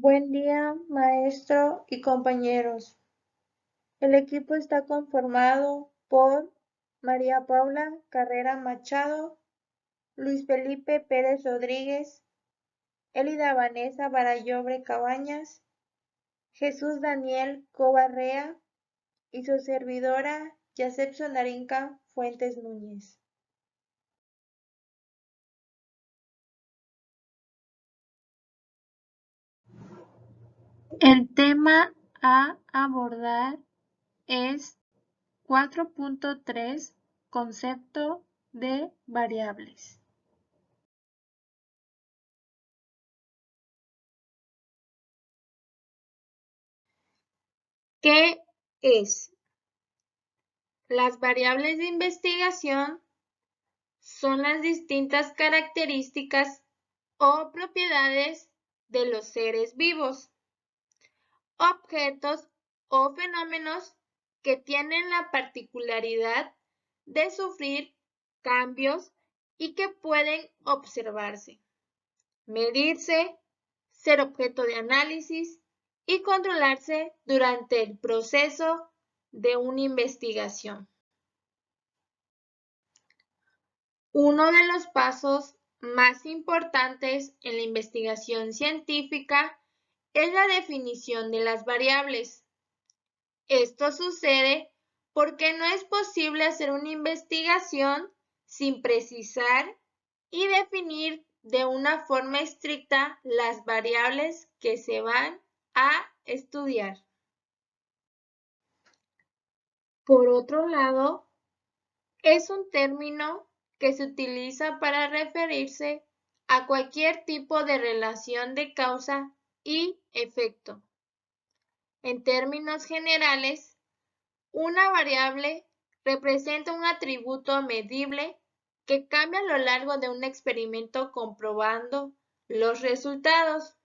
Buen día, maestro y compañeros. El equipo está conformado por María Paula Carrera Machado, Luis Felipe Pérez Rodríguez, Elida Vanessa Barallobre Cabañas, Jesús Daniel Covarrea y su servidora Yasep Sonarinca Fuentes Núñez. El tema a abordar es 4.3 Concepto de variables. ¿Qué es? Las variables de investigación son las distintas características o propiedades de los seres vivos, objetos o fenómenos que tienen la particularidad de sufrir cambios y que pueden observarse, medirse, ser objeto de análisis y controlarse durante el proceso de una investigación. Uno de los pasos más importantes en la investigación científica es la definición de las variables. Esto sucede porque no es posible hacer una investigación sin precisar y definir de una forma estricta las variables que se van a estudiar. Por otro lado, es un término que se utiliza para referirse a cualquier tipo de relación de causa y efecto. En términos generales, una variable representa un atributo medible que cambia a lo largo de un experimento comprobando los resultados.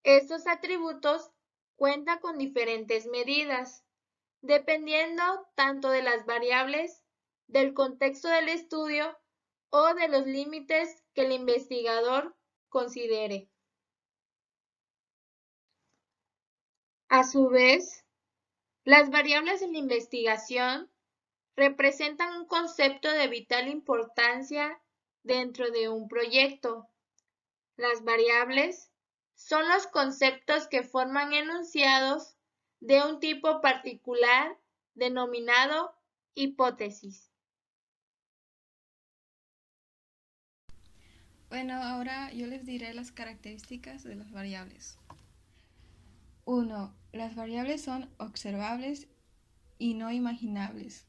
Estos atributos cuentan con diferentes medidas, dependiendo tanto de las variables, del contexto del estudio o de los límites que el investigador considere. A su vez, las variables en la investigación representan un concepto de vital importancia dentro de un proyecto. Las variables son los conceptos que forman enunciados de un tipo particular denominado hipótesis. Bueno, ahora yo les diré las características de las variables. 1. Las variables son observables y no imaginables.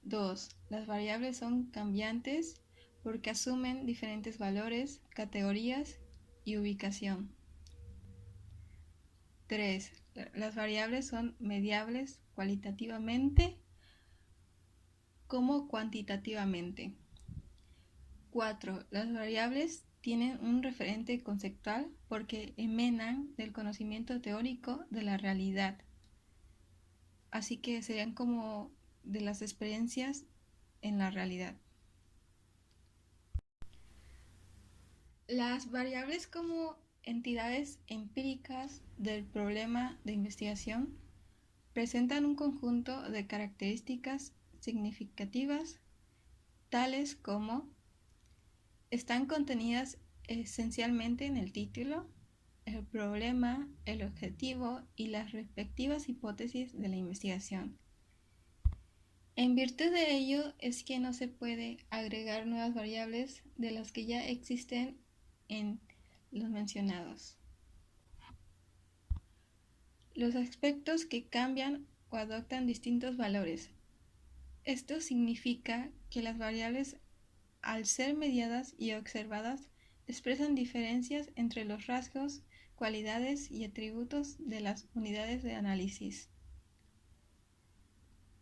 2. Las variables son cambiantes porque asumen diferentes valores, categorías y ubicación. 3. Las variables son mediables cualitativamente como cuantitativamente. 4. Las variables tienen un referente conceptual porque emanan del conocimiento teórico de la realidad. Así que serían como de las experiencias en la realidad. Las variables como entidades empíricas del problema de investigación presentan un conjunto de características significativas tales como están contenidas esencialmente en el título, el problema, el objetivo y las respectivas hipótesis de la investigación. En virtud de ello es que no se puede agregar nuevas variables de las que ya existen en los mencionados. Los aspectos que cambian o adoptan distintos valores. Esto significa que las variables, al ser mediadas y observadas, expresan diferencias entre los rasgos, cualidades y atributos de las unidades de análisis.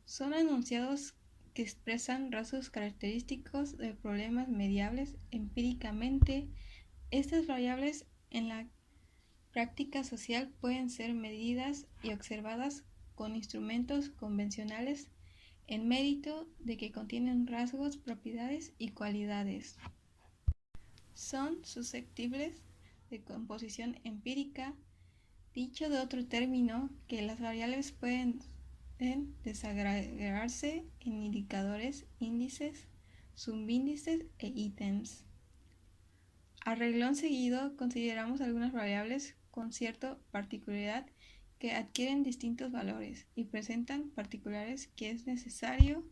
Son enunciados que expresan rasgos característicos de problemas mediables empíricamente. Estas variables en la práctica social pueden ser medidas y observadas con instrumentos convencionales en mérito de que contienen rasgos, propiedades y cualidades. Son susceptibles de composición empírica, dicho de otro término, que las variables pueden desagregarse en indicadores, índices, subíndices e ítems. A renglón seguido consideramos algunas variables con cierta particularidad que adquieren distintos valores y presentan particulares que es necesario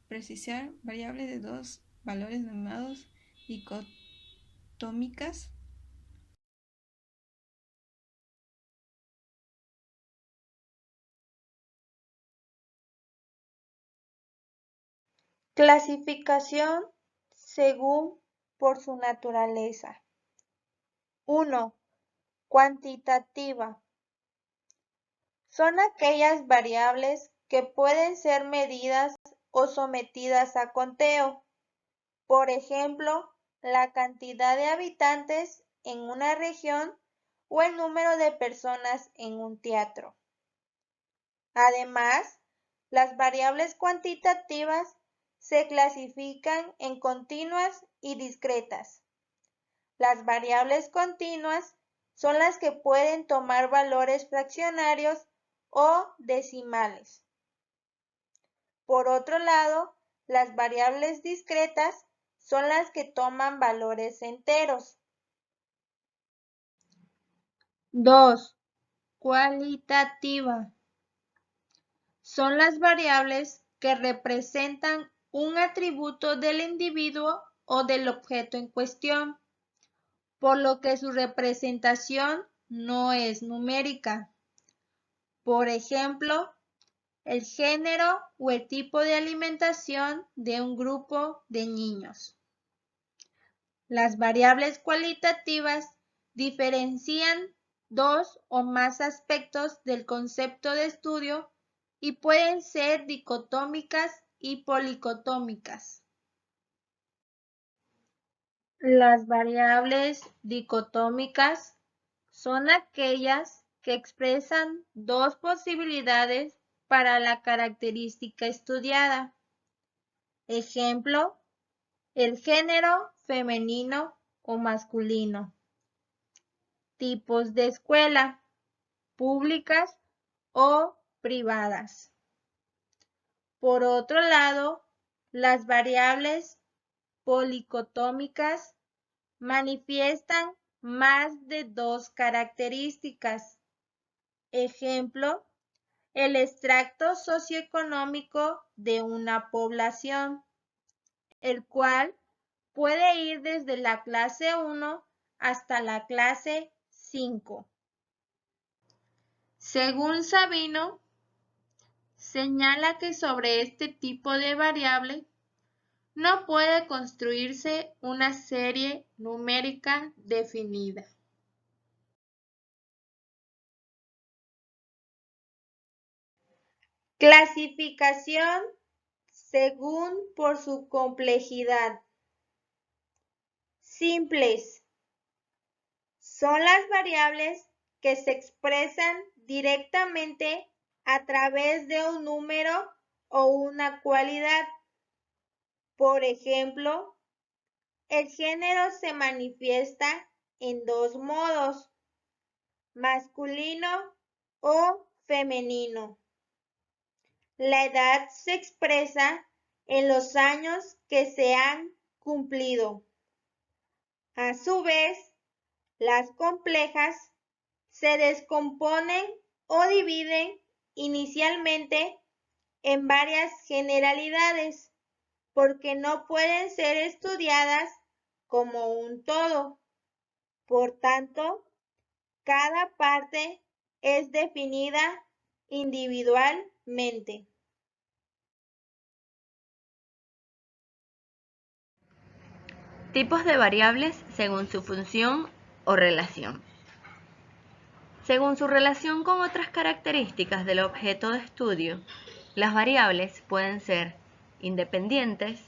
precisar. Variables de dos valores denominados dicotómicas. Clasificación según por su naturaleza. 1. Cuantitativa. Son aquellas variables que pueden ser medidas o sometidas a conteo. Por ejemplo, la cantidad de habitantes en una región o el número de personas en un teatro. Además, las variables cuantitativas se clasifican en continuas y discretas. Las variables continuas son las que pueden tomar valores fraccionarios o decimales. Por otro lado, las variables discretas son las que toman valores enteros. 2. Cualitativa. Son las variables que representan un atributo del individuo o del objeto en cuestión, por lo que su representación no es numérica. Por ejemplo, el género o el tipo de alimentación de un grupo de niños. Las variables cualitativas diferencian dos o más aspectos del concepto de estudio y pueden ser dicotómicas y policotómicas. Las variables dicotómicas son aquellas que expresan dos posibilidades para la característica estudiada. Ejemplo, el género femenino o masculino. Tipos de escuela, públicas o privadas. Por otro lado, las variables policotómicas manifiestan más de dos características. Ejemplo, el extracto socioeconómico de una población, el cual puede ir desde la clase 1 hasta la clase 5. Según Sabino, señala que sobre este tipo de variable no puede construirse una serie numérica definida. Clasificación según por su complejidad. Simples. Son las variables que se expresan directamente a través de un número o una cualidad. Por ejemplo, el género se manifiesta en dos modos, masculino o femenino. La edad se expresa en los años que se han cumplido. A su vez, las complejas se descomponen o dividen inicialmente en varias generalidades porque no pueden ser estudiadas como un todo. Por tanto, cada parte es definida individualmente. Tipos de variables según su función o relación. Según su relación con otras características del objeto de estudio, las variables pueden ser independientes,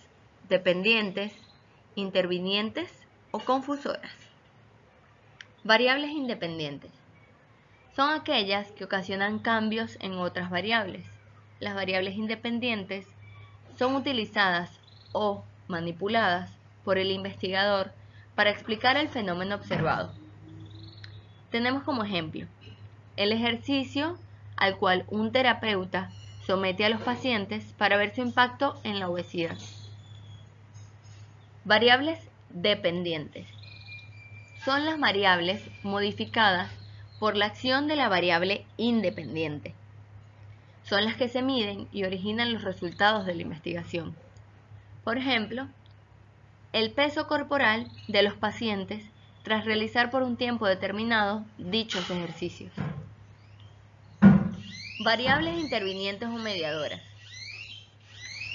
dependientes, intervinientes o confusoras. Variables independientes. Son aquellas que ocasionan cambios en otras variables. Las variables independientes son utilizadas o manipuladas por el investigador para explicar el fenómeno observado. Tenemos como ejemplo el ejercicio al cual un terapeuta somete a los pacientes para ver su impacto en la obesidad. Variables dependientes. Son las variables modificadas por la acción de la variable independiente. Son las que se miden y originan los resultados de la investigación. Por ejemplo, el peso corporal de los pacientes tras realizar por un tiempo determinado dichos ejercicios. Variables intervinientes o mediadoras.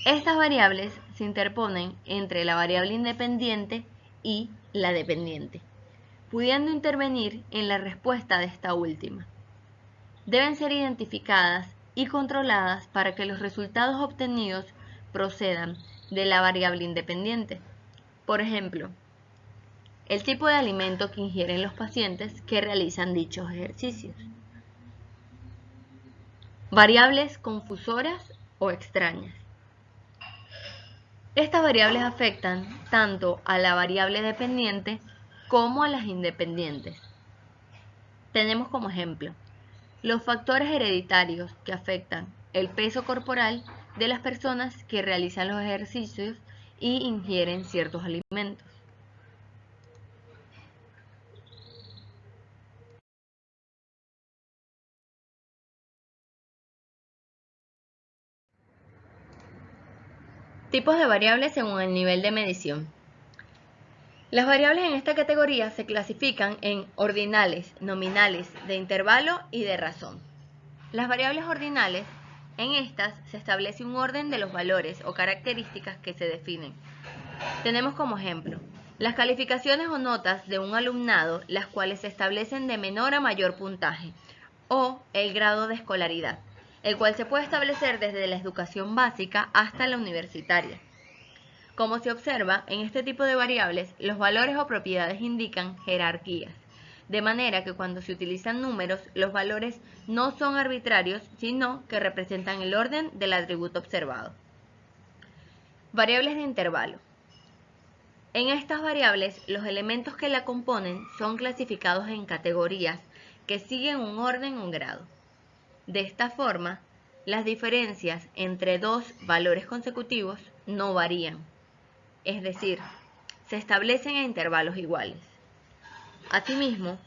Estas variables se interponen entre la variable independiente y la dependiente, pudiendo intervenir en la respuesta de esta última. Deben ser identificadas y controladas para que los resultados obtenidos procedan de la variable independiente. Por ejemplo, el tipo de alimento que ingieren los pacientes que realizan dichos ejercicios. Variables confusoras o extrañas. Estas variables afectan tanto a la variable dependiente como a las independientes. Tenemos como ejemplo los factores hereditarios que afectan el peso corporal de las personas que realizan los ejercicios y ingieren ciertos alimentos. Tipos de variables según el nivel de medición. Las variables en esta categoría se clasifican en ordinales, nominales, de intervalo y de razón. Las variables ordinales, en estas se establece un orden de los valores o características que se definen. Tenemos como ejemplo las calificaciones o notas de un alumnado, las cuales se establecen de menor a mayor puntaje, o el grado de escolaridad, el cual se puede establecer desde la educación básica hasta la universitaria. Como se observa, en este tipo de variables, los valores o propiedades indican jerarquías, de manera que cuando se utilizan números, los valores no son arbitrarios, sino que representan el orden del atributo observado. Variables de intervalo. En estas variables, los elementos que la componen son clasificados en categorías que siguen un orden o grado. De esta forma, las diferencias entre dos valores consecutivos no varían. Es decir, se establecen a intervalos iguales. Asimismo,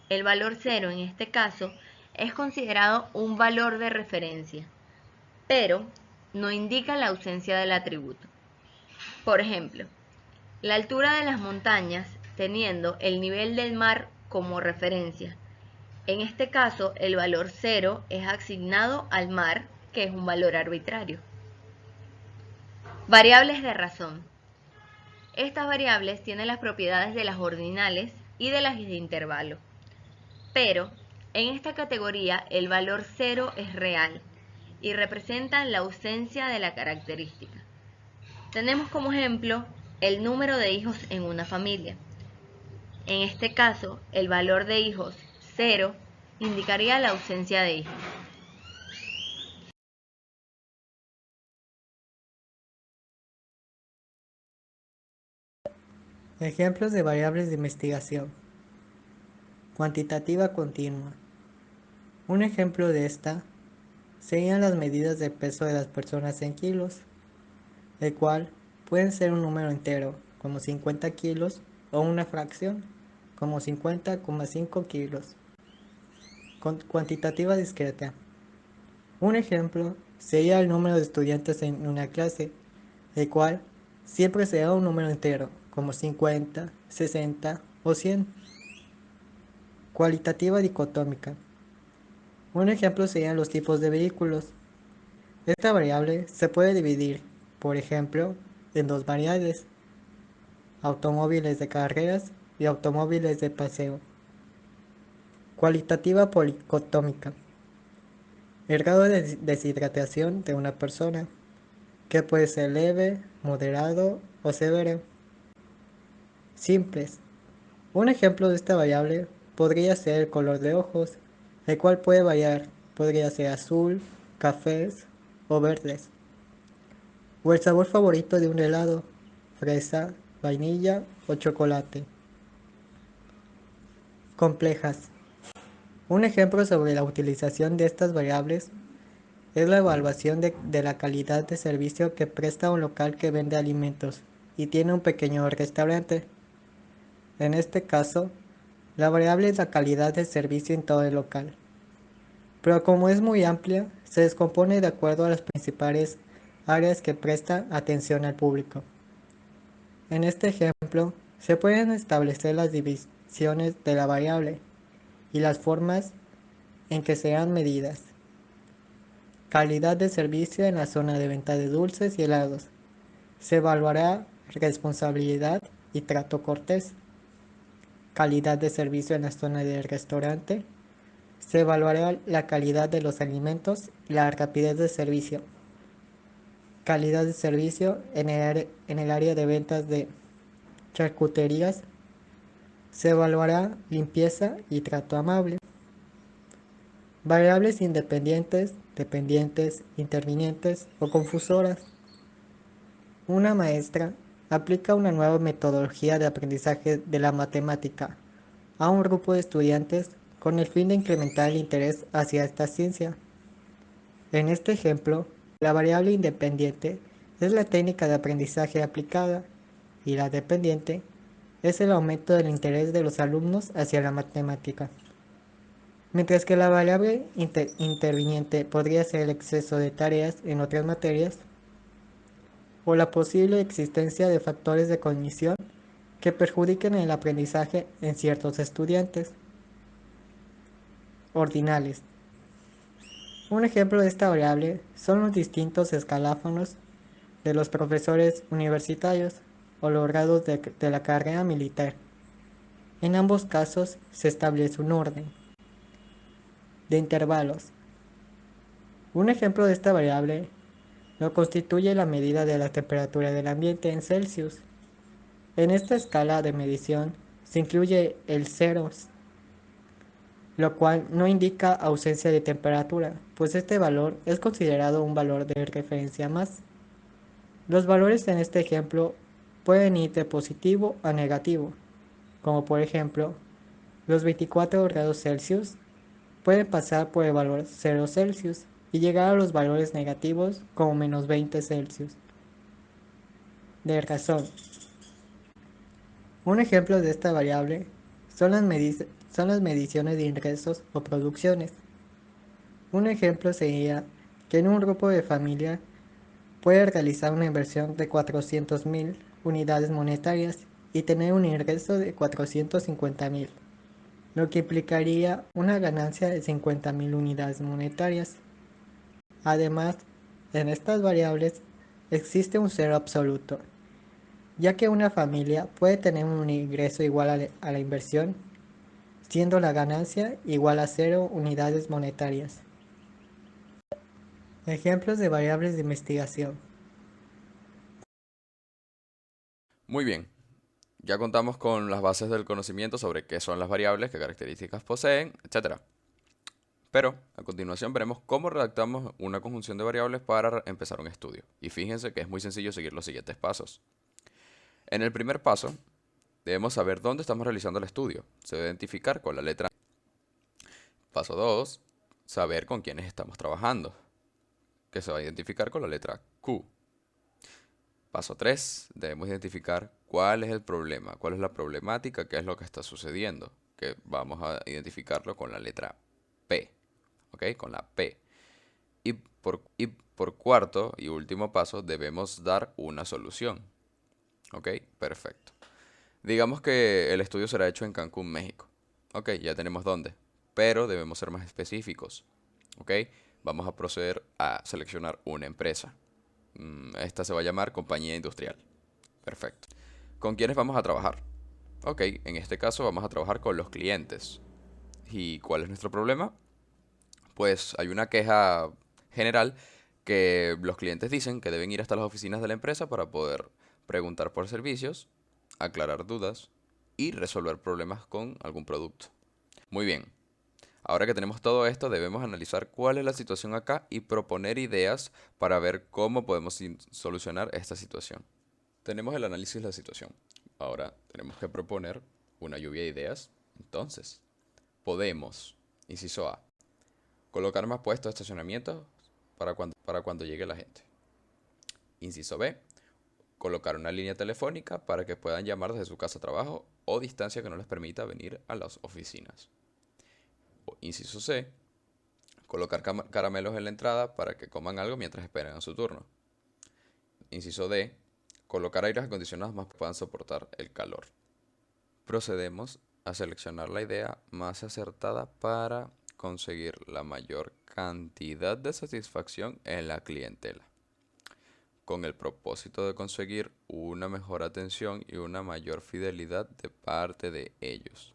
el valor 0 en este caso es considerado un valor de referencia, pero no indica la ausencia del atributo. Por ejemplo, la altura de las montañas teniendo el nivel del mar como referencia. En este caso, el valor 0 es asignado al mar, que es un valor arbitrario. Variables de razón. Estas variables tienen las propiedades de las ordinales y de las de intervalo, pero en esta categoría el valor 0 es real y representa la ausencia de la característica. Tenemos como ejemplo el número de hijos en una familia. En este caso, el valor de hijos 0 indicaría la ausencia de hijos. Ejemplos de variables de investigación. Cuantitativa continua. Un ejemplo de esta serían las medidas de peso de las personas en kilos, el cual puede ser un número entero, como 50 kilos, o una fracción, como 50,5 kilos. Cuantitativa discreta. Un ejemplo sería el número de estudiantes en una clase, el cual siempre será un número entero, como 50, 60 o 100. Cualitativa dicotómica. Un ejemplo serían los tipos de vehículos. Esta variable se puede dividir, por ejemplo, en dos variables: automóviles de carreras y automóviles de paseo. Cualitativa policotómica. El grado de deshidratación de una persona, que puede ser leve, moderado o severo. Simples. Un ejemplo de esta variable podría ser el color de ojos, el cual puede variar, podría ser azul, cafés o verdes. O el sabor favorito de un helado, fresa, vainilla o chocolate. Complejas. Un ejemplo sobre la utilización de estas variables es la evaluación de la calidad de servicio que presta un local que vende alimentos y tiene un pequeño restaurante. En este caso, la variable es la calidad de servicio en todo el local. Pero como es muy amplia, se descompone de acuerdo a las principales áreas que presta atención al público. En este ejemplo, se pueden establecer las divisiones de la variable y las formas en que serán medidas. Calidad de servicio en la zona de venta de dulces y helados. Se evaluará responsabilidad y trato cortés. Calidad de servicio en la zona del restaurante. Se evaluará la calidad de los alimentos y la rapidez de servicio. Calidad de servicio en el área de ventas de charcuterías. Se evaluará limpieza y trato amable. Variables independientes, dependientes, intervinientes o confusoras. Una maestra aplica una nueva metodología de aprendizaje de la matemática a un grupo de estudiantes con el fin de incrementar el interés hacia esta ciencia. En este ejemplo, la variable independiente es la técnica de aprendizaje aplicada y la dependiente es el aumento del interés de los alumnos hacia la matemática. Mientras que la variable interviniente podría ser el exceso de tareas en otras materias o la posible existencia de factores de cognición que perjudiquen el aprendizaje en ciertos estudiantes. Ordinales. Un ejemplo de esta variable son los distintos escalafonos de los profesores universitarios o los grados de la carrera militar. En ambos casos se establece un orden de intervalos. Un ejemplo de esta variable lo constituye la medida de la temperatura del ambiente en Celsius. En esta escala de medición se incluye el ceros, lo cual no indica ausencia de temperatura, pues este valor es considerado un valor de referencia más. Los valores en este ejemplo pueden ir de positivo a negativo, como por ejemplo, los 24 grados Celsius pueden pasar por el valor 0 Celsius y llegar a los valores negativos como menos 20 Celsius. De razón. Un ejemplo de esta variable son las mediciones de ingresos o producciones. Un ejemplo sería que en un grupo de familia puede realizar una inversión de 400.000 unidades monetarias y tener un ingreso de 450.000, lo que implicaría una ganancia de 50.000 unidades monetarias. Además, en estas variables existe un cero absoluto, ya que una familia puede tener un ingreso igual a la inversión, siendo la ganancia igual a 0 unidades monetarias. Ejemplos de variables de investigación. Muy bien, ya contamos con las bases del conocimiento sobre qué son las variables, qué características poseen, etc. Pero a continuación veremos cómo redactamos una conjunción de variables para empezar un estudio. Y fíjense que es muy sencillo seguir los siguientes pasos. En el primer paso, debemos saber dónde estamos realizando el estudio. Se debe identificar con la letra A. Paso 2, saber con quiénes estamos trabajando, que se va a identificar con la letra Q. Paso 3, debemos identificar cuál es el problema, cuál es la problemática, qué es lo que está sucediendo, que vamos a identificarlo con la letra P, ¿ok? Con la P. Y por cuarto y último paso, debemos dar una solución, ¿ok? Perfecto. Digamos que el estudio será hecho en Cancún, México. Ok, ya tenemos dónde, pero debemos ser más específicos, ¿ok? Vamos a proceder a seleccionar una empresa. Esta se va a llamar compañía industrial. Perfecto. ¿Con quiénes vamos a trabajar? Ok, en este caso vamos a trabajar con los clientes. ¿Y cuál es nuestro problema? Pues hay una queja general que los clientes dicen que deben ir hasta las oficinas de la empresa para poder preguntar por servicios, aclarar dudas y resolver problemas con algún producto. Muy bien. Ahora que tenemos todo esto, debemos analizar cuál es la situación acá y proponer ideas para ver cómo podemos solucionar esta situación. Tenemos el análisis de la situación. Ahora tenemos que proponer una lluvia de ideas. Entonces, podemos Inciso A. Colocar más puestos de estacionamiento para cuando llegue la gente. Inciso B. Colocar una línea telefónica para que puedan llamar desde su casa a trabajo o distancia que no les permita venir a las oficinas. Inciso C. Colocar caramelos en la entrada para que coman algo mientras esperan a su turno. Inciso D. Colocar aires acondicionados más que puedan soportar el calor. Procedemos a seleccionar la idea más acertada para conseguir la mayor cantidad de satisfacción en la clientela, con el propósito de conseguir una mejor atención y una mayor fidelidad de parte de ellos.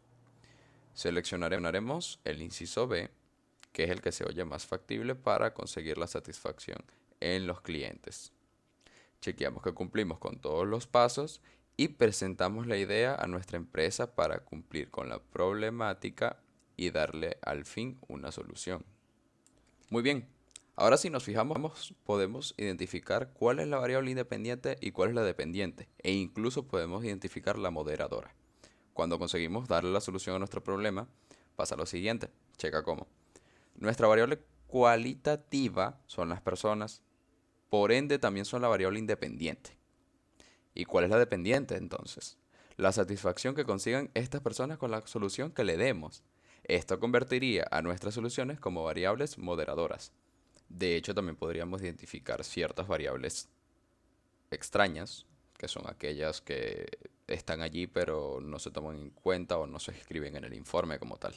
Seleccionaremos el inciso B, que es el que se oye más factible para conseguir la satisfacción en los clientes. Chequeamos que cumplimos con todos los pasos y presentamos la idea a nuestra empresa para cumplir con la problemática y darle al fin una solución. Muy bien, ahora si nos fijamos podemos identificar cuál es la variable independiente y cuál es la dependiente, e incluso podemos identificar la moderadora. Cuando conseguimos darle la solución a nuestro problema, pasa lo siguiente, checa cómo. Nuestra variable cualitativa son las personas, por ende también son la variable independiente. ¿Y cuál es la dependiente entonces? La satisfacción que consigan estas personas con la solución que le demos. Esto convertiría a nuestras soluciones como variables moderadoras. De hecho, también podríamos identificar ciertas variables extrañas, que son aquellas que están allí pero no se toman en cuenta o no se escriben en el informe como tal.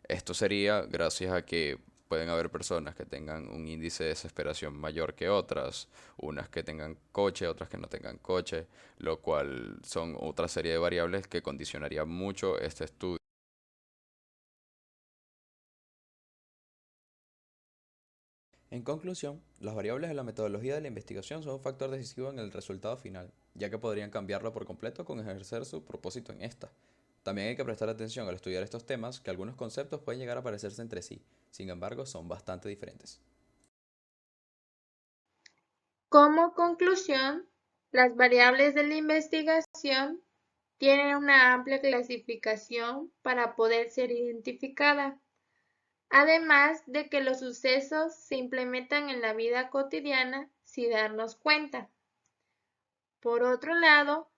Esto sería gracias a que pueden haber personas que tengan un índice de desesperación mayor que otras, unas que tengan coche, otras que no tengan coche, lo cual son otra serie de variables que condicionaría mucho este estudio. En conclusión, las variables de la metodología de la investigación son un factor decisivo en el resultado final, ya que podrían cambiarlo por completo con ejercer su propósito en esta. También hay que prestar atención al estudiar estos temas, que algunos conceptos pueden llegar a parecerse entre sí, sin embargo son bastante diferentes. Como conclusión, las variables de la investigación tienen una amplia clasificación para poder ser identificada, además de que los sucesos se implementan en la vida cotidiana sin darnos cuenta. Por otro lado,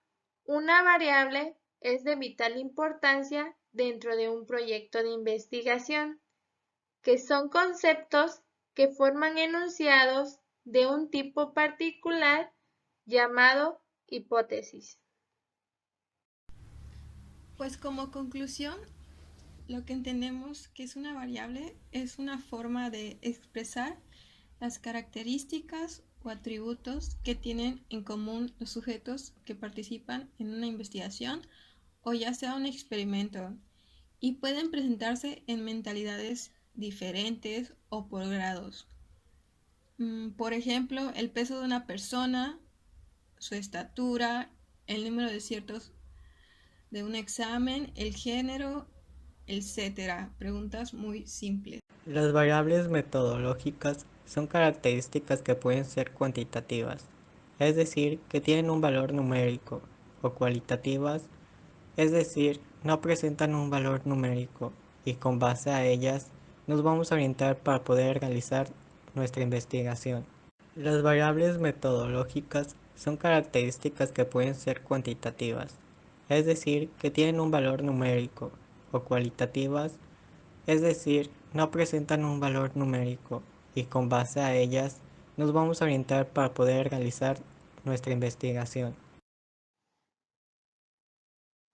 una variable es de vital importancia dentro de un proyecto de investigación, que son conceptos que forman enunciados de un tipo particular llamado hipótesis. Pues como conclusión, lo que entendemos que es una variable es una forma de expresar las características o atributos que tienen en común los sujetos que participan en una investigación o ya sea un experimento, y pueden presentarse en mentalidades diferentes o por grados. Por ejemplo, el peso de una persona, su estatura, el número de aciertos de un examen, el género, etc. Preguntas muy simples. Las variables metodológicas son características que pueden ser cuantitativas, es decir, que tienen un valor numérico, o cualitativas, es decir, no presentan un valor numérico, y con base a ellas nos vamos a orientar para poder realizar nuestra investigación. Las variables metodológicas son características que pueden ser cuantitativas, es decir, que tienen un valor numérico, o cualitativas, es decir, no presentan un valor numérico, y con base a ellas nos vamos a orientar para poder realizar nuestra investigación.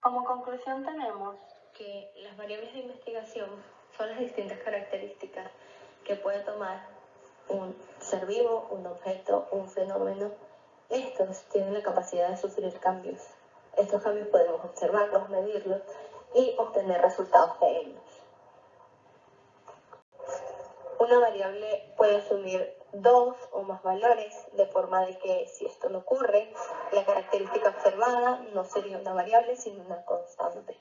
Como conclusión tenemos que las variables de investigación son las distintas características que puede tomar un ser vivo, un objeto, un fenómeno. Estos tienen la capacidad de sufrir cambios. Estos cambios podemos observarlos, medirlos y obtener resultados de ellos. Una variable puede asumir dos o más valores, de forma de que si esto no ocurre, la característica observada no sería una variable sino una constante.